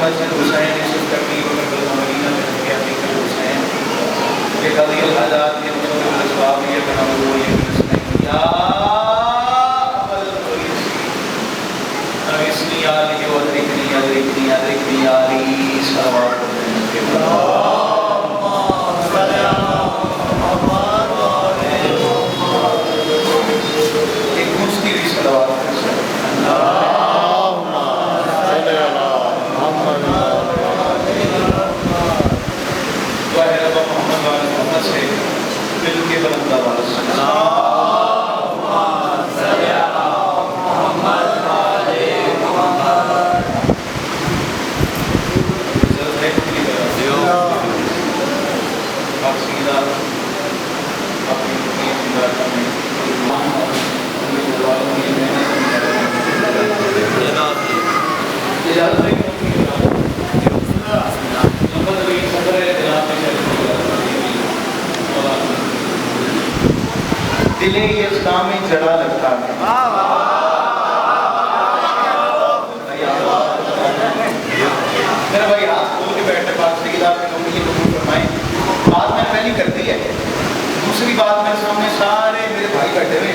مسجد حسین یوسف کرمی وکر مدینہ میں رکھے عتیق الحسین یہ قضی الحاجات یہ مصور الاسباب یہ بنابو یہ بنسنین یا عمل القریسی نویسنی آلی و ادرکنی ادرکنی ادرکنی آلی صلوات ایک مجھتی بھی صلوات سے مل کے بلند آواز دل اسلام میں جڑا لگتا ہے میرا بھائی ہاتھ کھول کے بیٹھے بات سید آپ کی نوکری قبول فرمائیں بات میں نے پہلی کر دی ہے دوسری بات میرے سامنے سارے میرے بھائی بیٹھے ہوئے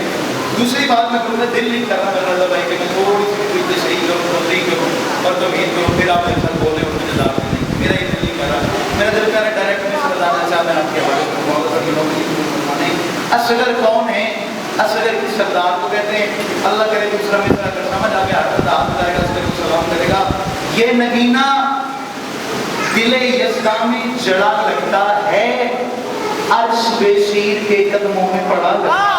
دوسری بات میں کروں میں دل نہیں کر رہا میرا رضا بھائی کہ میں تھوڑی سی کوئی صحیح کروں تو صحیح کروں اور تو امید کروں پھر آپ میرے ساتھ بولے اور مجھے دار نہیں میرا یہ دل نہیں کر رہا میرا دل کر رہا ہے ڈائریکٹ میں سے بتانا چاہتا میں آپ کے حوالے کروں اور کی نوکری قبول فرمانے اصغر کون ہے اصغر کی سردار کو کہتے ہیں اللہ کرے دوسرا میں اگر سمجھ آ گیا حضرت ہاتھ بتائے گا اصغر کو سلام کرے گا یہ نگینہ دل اسلام میں جڑا لگتا ہے عرش بے شیر کے قدموں میں پڑا لگتا ہے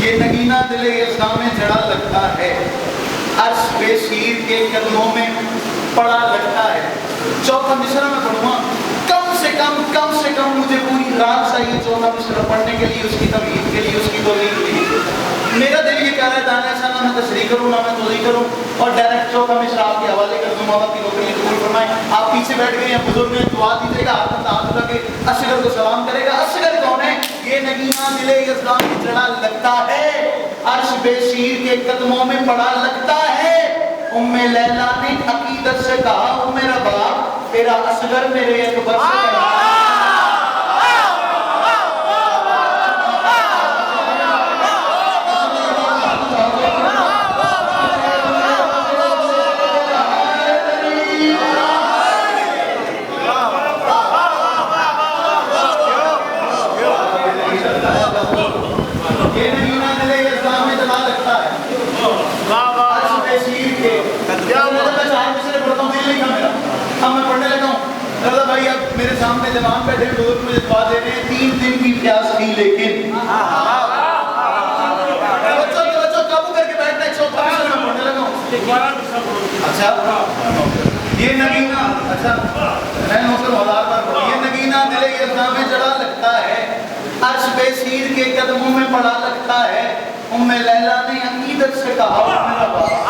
یہ نگینہ دل اسلام میں جڑا لگتا ہے عرش بے شیر کے قدموں میں پڑا لگتا ہے چوتھا مصرع میں پڑھوں گا کم سے کم مجھے پوری رات چاہیے چوتھا مصرع پڑھنے کے لیے اس کی تمہید کے لیے اس کی توضیح کے لیے میرا دل یہ کہہ رہا ہے دانا ایسا نہ میں تشریح کروں نہ میں توضیح کروں اور ڈائریکٹ چوتھا مصرع آپ کے حوالے کر دوں مولا کی نوکری قبول فرمائیں آپ پیچھے بیٹھ گئے ہیں بزرگ میں دعا دیجیے گا ہاتھ لگا کے اصغر کو سلام کرے گا اصغر کون ہے یہ نگینہ دل اسلام میں جڑا لگتا ہے عرش بے شیر کے قدموں میں پڑا لگتا ہے ام لیلا نے عقیدت سے کہا میرا باپ تیرا اصغر میرے اکبر سے کہا میرے سامنے جوان بیٹھے بزرگ مجھے دعا دے رہے ہیں 3 دن کی پیاس تھی لیکن بچوں قابو کر کے بیٹھنا ہے چوتھا مصرع میں پڑھنے لگا ہوں اچھا یہ نگینہ اچھا میں محترم ہزار بار پڑھوں یہ نگینہ دل اسلام میں جڑا لگتا ہے عرش بے شیر کے قدموں میں پڑا لگتا ہے ام لیلا نے عقیدت سے کہا میرا باپ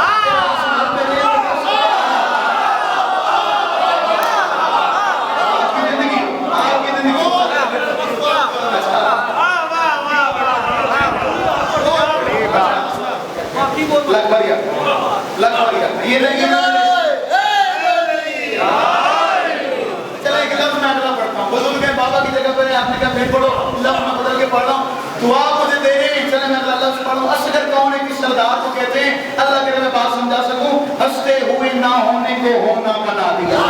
یہ نگینہ چلے ایک لفظ میں اگلا پڑھتا ہوں بزرگ ہے بابا کی جگہ پر آپ نے کہا پھر پڑھو لفظ میں بدل کے پڑھ رہا ہوں دعا مجھے دے رہے ہیں چلے میں اگلا لفظ پڑھوں اصغر کون ہے کس سردار کو کہتے ہیں اللہ کرے میں بات سمجھا سکوں ہنستے ہوئے نہ ہونے کو ہونا بنا دیا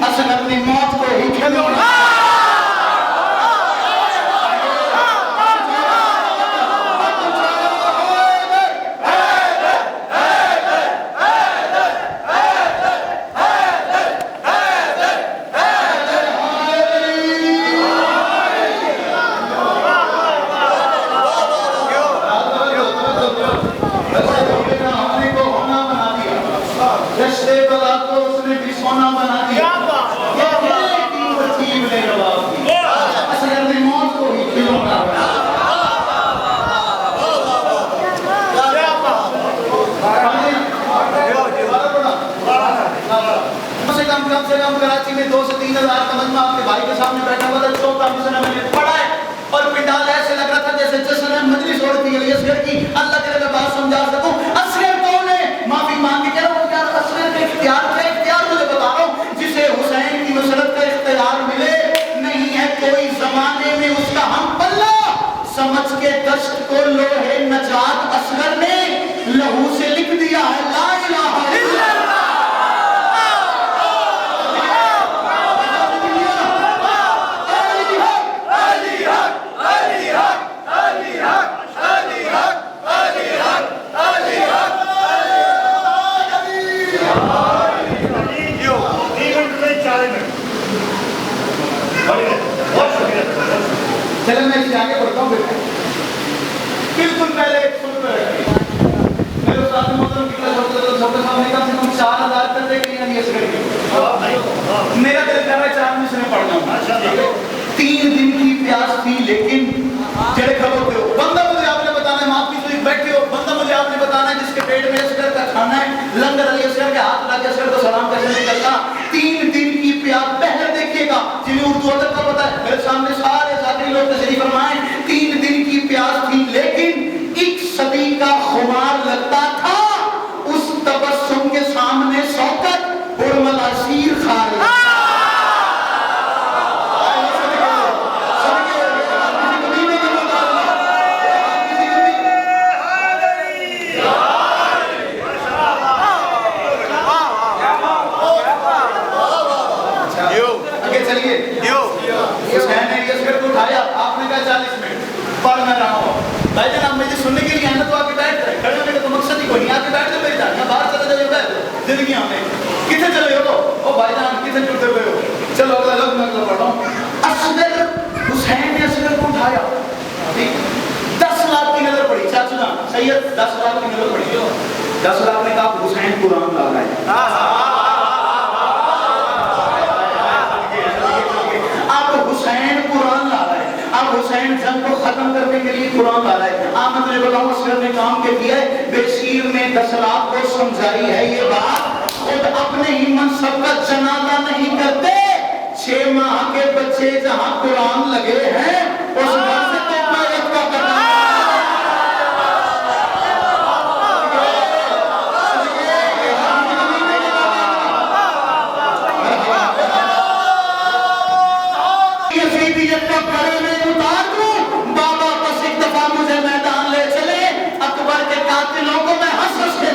اصغر نے موت کو ہی کھلونا کم کراچی میں 2 سے 3 ہزار کا مجمع آپ کے بھائی کے سامنے بیٹھا ہوا تھا، چوتھا مصرع میں نے پڑھا ہے اور پنڈال ایسے لگ رہا تھا جیسے جشن ہے مجلس ہو رہی تھی اصغر کی. اللہ کے میں بات سمجھا سکوں. اصغر کون ہے؟ معافی مانگ کے کہہ رہا ہوں یار اصغر کا اختیار کا اختیار مجھے بتا رہا ہوں جسے حسین کی نصرت کا اختیار ملے نہیں ہے کوئی زمانے میں اس کا ہم پلہ. سمجھ کے دشت کو لوہے نجات اصغر نے لہو سے لکھ دیا ہے لا الہ الا اللہ. چلے میں اسے آگے بڑھتا ہوں. بالکل پہلے ایک سن پہ رکھیں میرے استاد محترم کی صاحب نے کم سے کم 4000 کر دے کہ نہیں اصغر کی. میرا دل کر رہا ہے 4 مصرع پڑھ جاؤں. 3 دن کی پیاس تھی لیکن چڑے کھڑے ہو. بندہ مجھے آپ نے بتانا ہے معافی سے بیٹھے ہو. بندہ مجھے آپ نے بتانا ہے جس کے پیٹ میں اصغر کا کھانا ہے لنگر علی اصغر کے ہاتھ لا کے اصغر کو سلام کیسے نکلتا. 3 دن کی پیاس پہلے دیکھیے گا جنہیں اردو ادب کا پتہ ہے میرے سامنے سارے ساتھی لوگ تشریف فرمائیں. 3 دن کی پیاس تھی لیکن 1 صدی کا خمار لگتا تھا اس تبسم کے سامنے شوکت حرمل اسیر خار. پڑھ میں رہا ہوں بھائی جان آپ مجھے سننے کے لیے آئے نا تو آ کے بیٹھ رہے کھڑے ہونے کا تو مقصد ہی کوئی نہیں. آ کے بیٹھ جائے میری جان باہر چلے جائے بیٹھ زندگی ہمیں کتنے چلے ہو او بھائی جان کتنے ٹوٹے ہوئے ہو. چلو اگلا لفظ میں اگلا پڑھ رہا ہوں. اصغر حسین نے اصغر کو اٹھایا 10 لاکھ کی نظر پڑی. چاچو جان سید 10 لاکھ کی نظر پڑی 10 لاکھ نے کہا حسین قرآن لا رہا ہے. حسین جنگ کو ختم کرنے کے لیے قرآن لا رہا ہے. آمد نے بتاؤں اصغر نے کام کے کیا ہے. بے شیر نے 10 لاکھ کو سمجھائی ہے یہ بات. خود اپنے ہی منصب کا جنازہ نہیں کرتے. 6 ماہ کے بچے جہاں قرآن لگے ہیں اس گھر سے تو بیعت کا کرنا یزیدیت کا کرے میں اتار دوں. بابا بس ایک دفعہ مجھے میدان لے چلے اکبر کے قاتلوں کو میں ہنس ہنس کے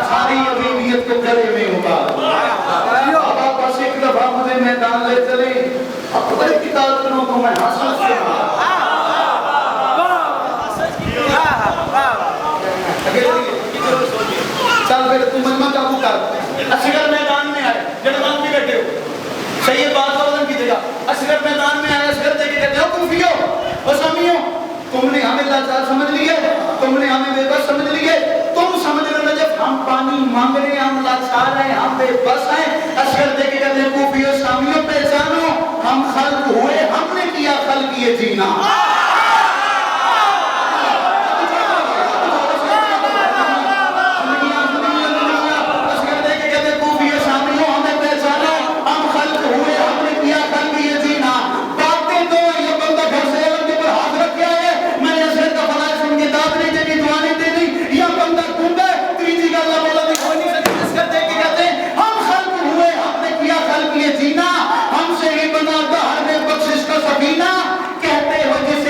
ساری عظیمیت کو گلے میں اتار. بابا بس ایک دفعہ مجھے میدان لے چلے اکبر کی قاتلوں کو میں ہنس ہنس کے چل پھر تم مجمع قابو کر. اصغر میدان میں آئے جنگان بھی بیٹھے ہو سید بات کا وزن کیجیے گا. اصغر میدان میں آئے اصغر دیکھے کہتے ہو کوفیو اور سمیو تم نے ہمیں لاچار سمجھ لیے تم نے ہمیں بے بس سمجھ لیے. تم سمجھ رہے جب ہم پانی مانگ رہے ہیں ہم لاچار ہیں ہم بے بس ہیں. اصغر دیکھے کہتے ہیں کوفیو سامیو پہچانو ہم خلق ہوئے ہم نے کیا خلق یہ جینا. کہتے ہو جسے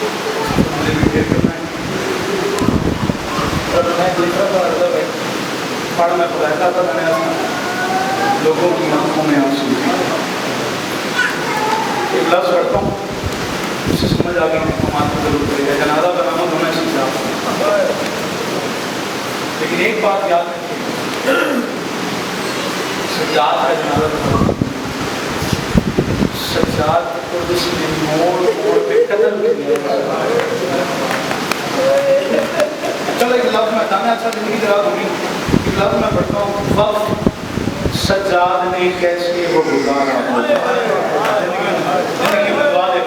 مجھے بھی ڈھیر کرنا ہے اور میں دیکھ رہا تھا ہے پڑھ میں پڑھاتا تھا میں نے لوگوں کی آنکھوں میں آنسو ایک لفظ پڑھتا ہوں اسے سمجھ آ گئی ہمارا کو ضرور کرے گا جنازہ برآمد ہونا سیکھا لیکن ایک بات یاد رکھیے سجاد کا جنازہ برآمد سجاد کو جس نے موڑ پہ قتل کیا چلو ایک لفظ میں جانا اچھا زندگی درا دوں ایک لفظ میں پڑھتا ہوں وقت سجاد نے کیسے وہ گزارا زندگی میں دعا دے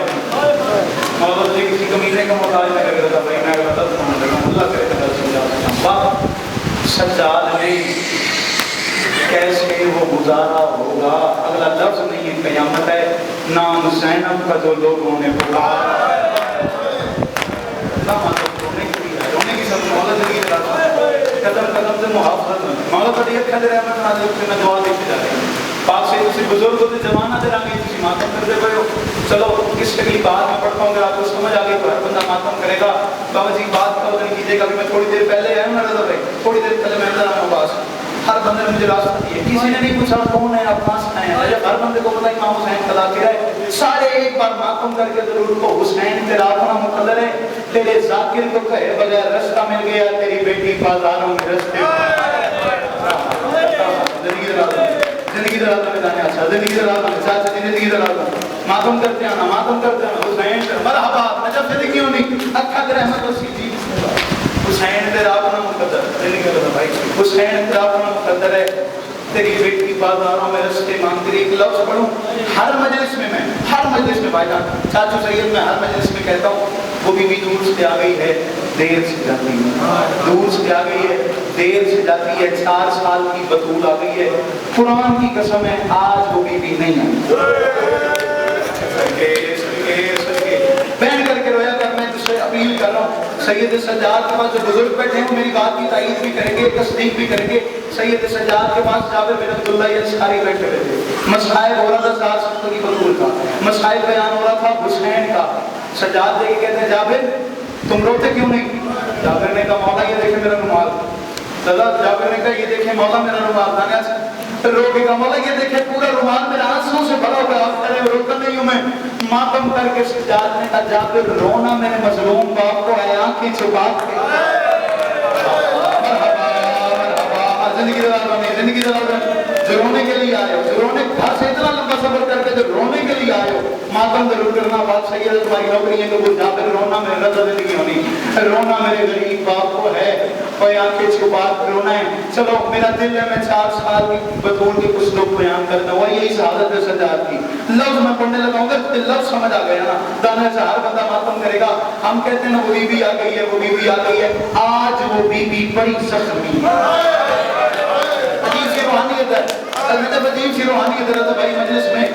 مولا جی کسی کمینے کا محتاج نہیں لگ رہا تھا بھائی میں اگر غلط سمجھ لگا اللہ کرے گا سجاد وقت سجاد نے کیسے وہ گزارا ہوگا اگلا لفظ نہیں ہے قیامت ہے نام زینب کا جو لوگوں نے پکارا رونے کی سب مولا زندگی قدم قدم سے محافظت مولا طبیعت کھلے رحمت نازل سے میں دعا دیکھتے جا رہی ہوں پاک سے کسی بزرگ ہوتے زمانہ دے رہا گئی کسی ماتم کر دے پڑے ہو چلو کس تکلیف بات میں پڑھتا ہوں اگر آپ کو سمجھ آ گئی تو ہر بندہ ماتم کرے گا بابا جی بات کا نہیں کیجیے گا میں تھوڑی دیر پہلے آیا ہوں نا رضا بھائی تھوڑی دیر پہلے میں اندر آیا ہوں پاس ہر بندے نے مجھے راستہ دیا کسی نے نہیں پوچھا کون ہے آپ کہاں سے ہیں جب ہر بندے کو پتا امام حسین کا ذاکر ہے سارے ایک بار ماتم کر کے ضرور کو حسین تیرا اپنا مقدر ہے تیرے ذاکر کو کہے بغیر رستہ مل گیا تیری بیٹی بازاروں میں رستے زندگی درازہ میں جانے اچھا زندگی درازہ میں چاچا زندگی درازہ ماتم کرتے ہیں نا ماتم کرتے ہیں حسین مرحبا نجب زندگی ہونی اکھا در احمد وسی جی حسین تیرا اپنا مقدر زندگی درازہ بھائی حسین تیرا اپنا مقدر ہے تیری بیٹی بازاروں میں رستے مانگ ایک لفظ پڑھوں ہر مجلس میں بھائی جان چاچو سید میں ہر مجلس میں کہتا ہوں وہ بیوی دور سے آ گئی ہے دیر سے جاتی ہے دور سے آ گئی ہے دیر سے جاتی ہے 4 سال کی بطول آ گئی ہے قرآن کی قسم ہے آج وہ بیوی نہیں آئی بہن کر کے رویا کر میں تجھ سے اپیل کر رہا ہوں سید سجاد کے پاس جو بزرگ بیٹھے ہیں وہ میری بات کی تائید بھی کریں گے تصدیق بھی کریں گے سید سجاد کے پاس جابر بن عبداللہ الانصاری بیٹھے ہوئے تھے مسائل ہو رہا تھا 4 سال کی بطول کا مسائل بیان ہو رہا تھا حسین کا سجاد دے کے کہتے ہیں جابر تم روتے کیوں نہیں جابر نے کہا مولا یہ دیکھیں میرا رومال دادا جابر نے کہا یہ دیکھیں مولا میرا رومال دانا رو کے کہا مولا یہ دیکھیں پورا رومال میرا آنسوں سے بھرا ہوا آپ کرے روتا نہیں ہوں میں ماتم کر کے سجاد نے کہا جابر رونا میرے مظلوم باپ کو ہے آنکھیں چھپا کے زندگی دلال جو رونے کے لیے آئے ہو جو رونے گھر سے اتنا لمبا سفر کر کے جو رونے کے لیے آئے ہو ماتم ضرور کرنا بات صحیح ہے تمہاری نوکری ہے کہ وہ جابر رونا میرے رضا زندگی ہونی رونا میرے غریب باپ کو ہے کوئی آنکھیں چھپا کے رونا ہے چلو میرا دل ہے میں 4 سال کی بطول کے کچھ لوگ بیان کرتا ہوں یہی شہادت ہے سجاد کی لفظ میں پڑھنے لگا ہوں گا لفظ سمجھ آ گیا نا دانے سے ہر بندہ ماتم کرے گا ہم کہتے ہیں نا وہ بیوی آ گئی ہے وہ بیوی آ گئی ہے آج وہ بیوی بڑی زخمی عجیب سی روحانیت ہے عجیب سی روحانیت ہے رضا بھائی مجلس میں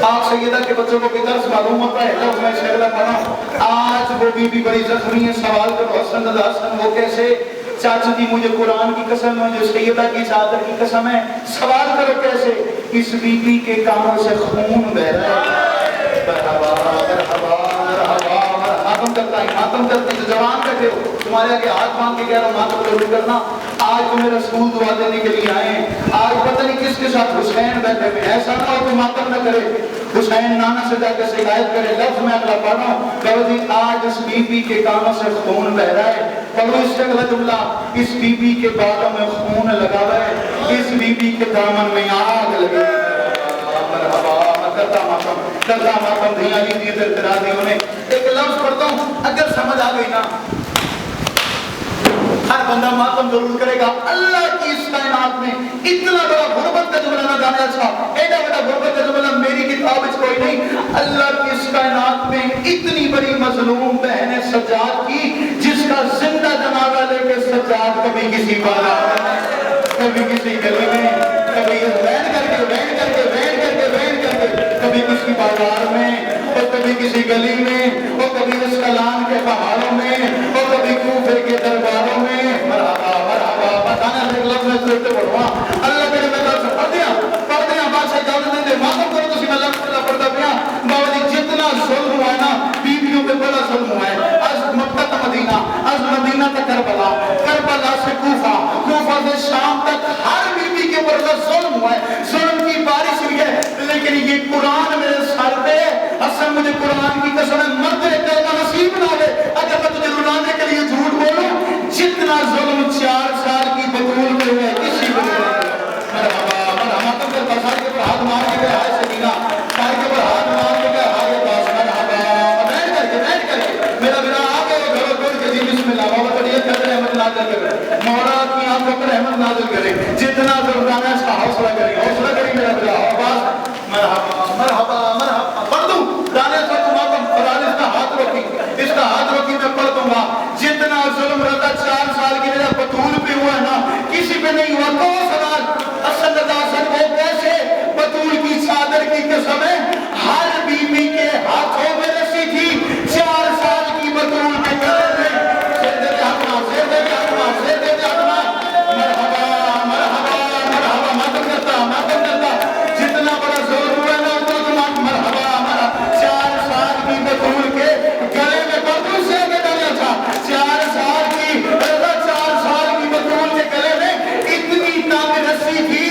آپ سیدہ کے بچوں کو بھی درس معلوم ہوتا ہے لفظ میں شغلہ پڑھا آج وہ بیوی بڑی زخمی ہے سوال کرو حسن رضا حسن وہ کیسے چاچو جی مجھے قرآن کی قسم ہے جو سیدہ کی چادر کی قسم ہے سوال کرو کیسے اس بیوی کے کانوں سے خون بہ رہا ہے مرحبا مرحبا مرحبا ماتم کرتا ہے ماتم کرتے جو جوان بیٹھے ہو تمہارے آگے ہاتھ مانگ کے کہہ رہا ہوں ماتم ضرور کرنا آج تمہیں رسول دعا دینے کے لیے آئے ہیں آج پتہ نہیں کس کے ساتھ حسین بیٹھے ہوئے ایسا نہ ہو کہ ماتم نہ کرے حسین نانا سے جا کے شکایت کرے لفظ میں اگلا پڑھ رہا ہوں کہ جی آج اس بیوی کے کانوں سے خون بہ رہا ہے پڑھو اس سے اگلا جملہ اس بیوی کے بالوں میں خون لگا ہوا ہے اس بیوی کے دامن میں آگ لگی کرتا ماتم دھیاں جی دیئے در ترازیوں نے ایک لفظ پڑھتا ہوں اگر سمجھ آ گئی نا ہر بندہ ماتم ضرور کرے گا اللہ کی اس کائنات میں اتنا بڑا غربت کا جملہ نہ جانے اچھا ایڈا بڑا غربت کا جملہ میری کتاب میں کوئی نہیں اللہ کی اس کائنات میں اتنی بڑی مظلوم بہن سجاد کی جس کا زندہ جنازہ لے کے سجاد کبھی کسی بازار میں کبھی کسی گلی میں کبھی وین کر کے کبھی کسی بازار میں اور کبھی کسی گلی میں اور کبھی اسکلان کے پہاڑوں میں اور کبھی کوفے کے درباروں میں مرحبا بتانا سے لفظ میں سوچتے پڑھوا اللہ کے میں تو پڑھ دیا بادشاہ اجازت دے معلوم کرو تو میں لفظ پڑھتا پیا بابا جی جتنا ظلم ہوا ہے نا بیویوں پہ بڑا ظلم ہوا ہے نازل کرے, مولا کی آنکھوں پر رحمت نازل کرے. جتنا ضرورت ہے اس کا حوصلہ کریں, حوصلہ کریں میرا بلا آواز مرحبا مرحبا مرحبا. پڑھ دوں دانے سے تمام فرال اس کا ہاتھ روکی, اس کا ہاتھ روکی میں پڑھ دوں گا. جتنا ظلم رضا 4 سال کی میرا بطول پہ ہوا ہے نا, کسی پہ نہیں ہوا. تو سوال اصل رضا سن وہ کیسے بطول کی چادر کی قسم ہے ہر بیوی کے ہاتھوں میں رسی تھی 4 سال کی بطول کے گلے میں. سر دے ہاتھما, سر دے ہاتھما, سر دے ہاتھما. مرحبا مرحبا مرحبا. ماتم کرتا جتنا بڑا زور ہوا نا اتنا مرحبا مرحبا. 4 سال کی بطول کے گلے میں بطول سے آگے ڈالا تھا. 4 سال کی رضا 4 سال کی بطول کے گلے میں اتنی تانگ رسی تھی,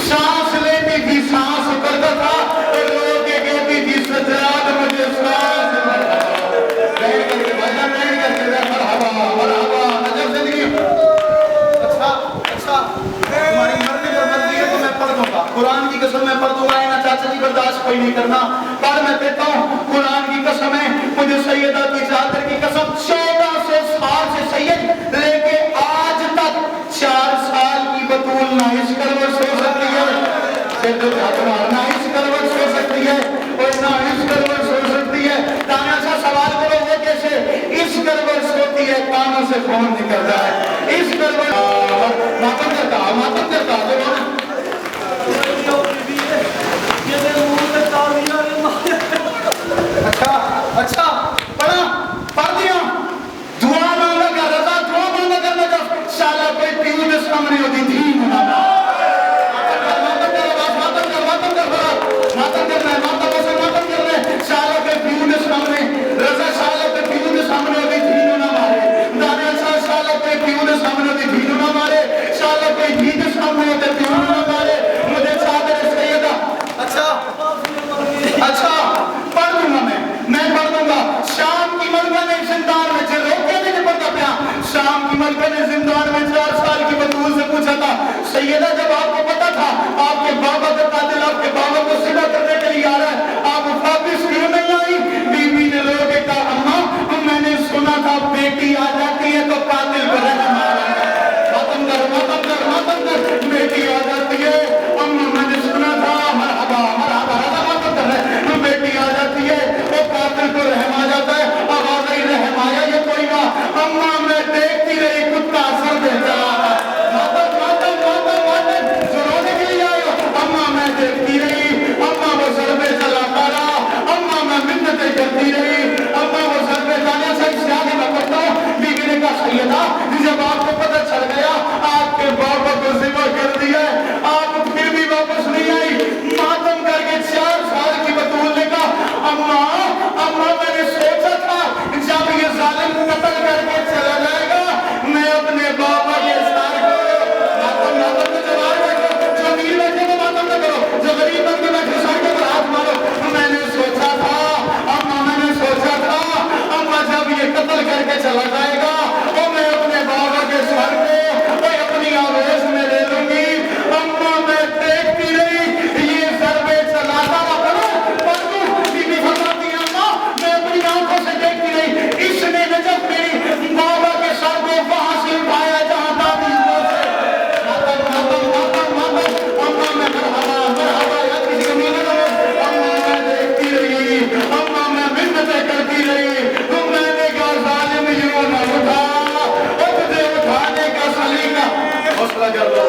سانس لیتی تھی سانس اترتا تھا اور لوگ کے کہتی تھی سجاد مجھے سانس. بیٹھ کر کے بھائی بیٹھ کر کے مرحبا مرحبا. نجب زندگی اچھا تمہاری مرضی پر مرضی ہے تو میں پڑھ دوں گا. قرآن کی قسم میں پڑھ دوں گا. نا چاچا جی برداشت کوئی نہیں کرنا, پڑھ میں دیتا ہوں. قرآن کی قسم ہے, مجھے سیدہ کی چادر کی قسم 1400 سال سے سید لے کے آج تک 4 سال کی بطول نہ اس کروٹ سو سکتی ہے, نہ اس کروٹ سو سکتی ہے اور نہ اس کروٹ سو سکتی ہے. تانا سا سوال کرو وہ کیسے اس کروٹ سوتی ہے, کانوں سے خون نکلتا ہے اس کروٹ. ماتم کرتا اچھا پڑھ دیا. دعا مانگا کر رضا, دعا مانگا کرنا کر سالہ کوئی پیو دے سامنے ہوتی تھی. اچھا پڑھ دوں گا میں پڑھ دوں گا. شام کی ملکہ نے زندان میں جو روکے نہیں پڑھتا پیا, شام کی ملکہ نے زندان میں 4 سال کی بطول سے پوچھا تھا سیدہ جب آپ کو پتا تھا آپ کے بابا کا قاتل آپ کے بابا کو سزا کرنے کے لیے آ رہا ہے, آپ واپس کیوں نہیں آئی؟ بیوی نے لوگ کہا اماں میں نے سنا تھا بیٹی آ جاتی ہے تو قاتل کو رحم آ رہا ہے. ماتم کر بیٹی آ جاتی ہے اماں میں نے سنا تھا. مرحبا مرحبا ماتم کر رہے بیٹی آ جاتی ہے وہ قاتل کو رحم آ جاتا ہے. آواز ہی رحم آیا یہ کوئی نہ اماں میں دیکھتی رہی کتا اثر دے چلا. ماتم سنانے کے لیے آئے ہو. اماں میں دیکھتی رہی, اماں وہ سر پہ چلاتا رہا, اماں میں منتیں کرتی رہی, اماں وہ سر پہ جانے سے اس آگے میں پڑھتا ہوں. بیوی نے کہا سیدہ جب آپ کو پتہ چل گیا آپ کے بابا کو ذبح کر دیا ہے آپ پھر بھی واپس نہیں آئی. ماتم کر کے 4 سال کی بطول نے کہا اماں میں نے سوچا تھا جب یہ ظالم قتل کر کے چلا جائے گا میں اپنے بابا کے ساتھ ماتم میں جواب بیٹھو, جو امیر بیٹھے کو ماتم نہ کرو, جو غریب بن کے بیٹھے سر کے پر ہاتھ مارو. میں نے سوچا تھا اماں جب یہ قتل کر کے چلا جائے گا تو میں اپنے بابا کے سر کو اپنی آویز میں لے لوں گی. اماں میں دیکھتی رہی یہ ضربے چلاتا رہا. بیوی فرماتی ہے اماں میں اپنی آنکھوں سے دیکھتی رہی, اس نے نجف میری بابا کے سر کو وہاں سے اٹھایا جہاں دادی اماں میں مرحبا یا کسی کو نہیں لگا. اماں میں دیکھتی رہی, اماں میں منتیں کرتی رہی. میں نے کہا ظالم یوں نہ اٹھا, اب تجھے اٹھانے کا سلیقہ. حوصلہ کر لو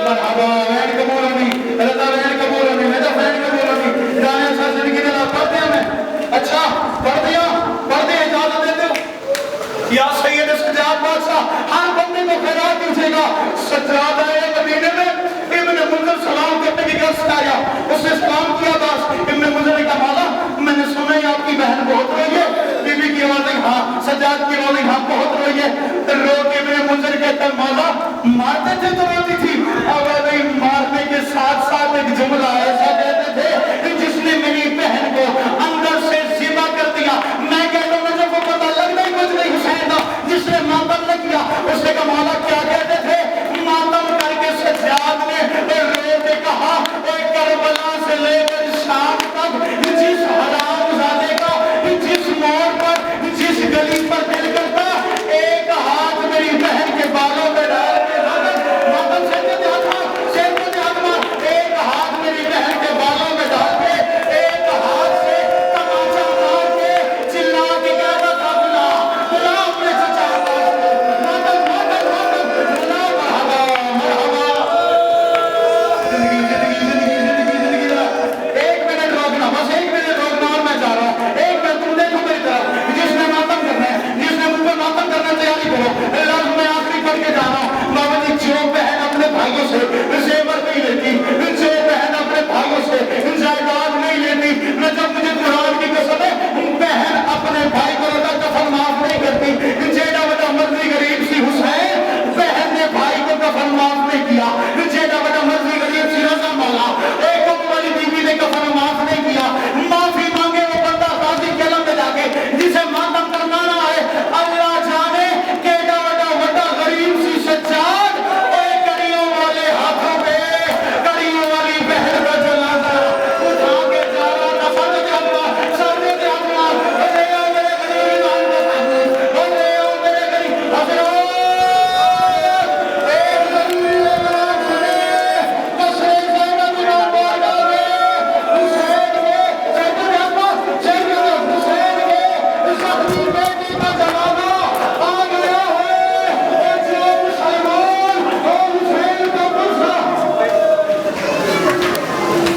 مرحبا. وین قبول ہونی رضا, وین قبول ہونی نجف, وین قبول ہونی جانے سا زندگی دلا. پڑھ دیا میں. اچھا پڑھ دیا اجازت دیتے ہو یا سید سجاد بادشاہ ہر بندے کو خیرات پوچھے گا. سجاد آئے مدینے میں, ابن منذر سلام کرتے کی گرس آیا, اس نے سلام کیا. بس ابن منذر نے کہا مولا میں نے سنا ہے آپ کی بہن بہت رہی ہے. بیوی کی آواز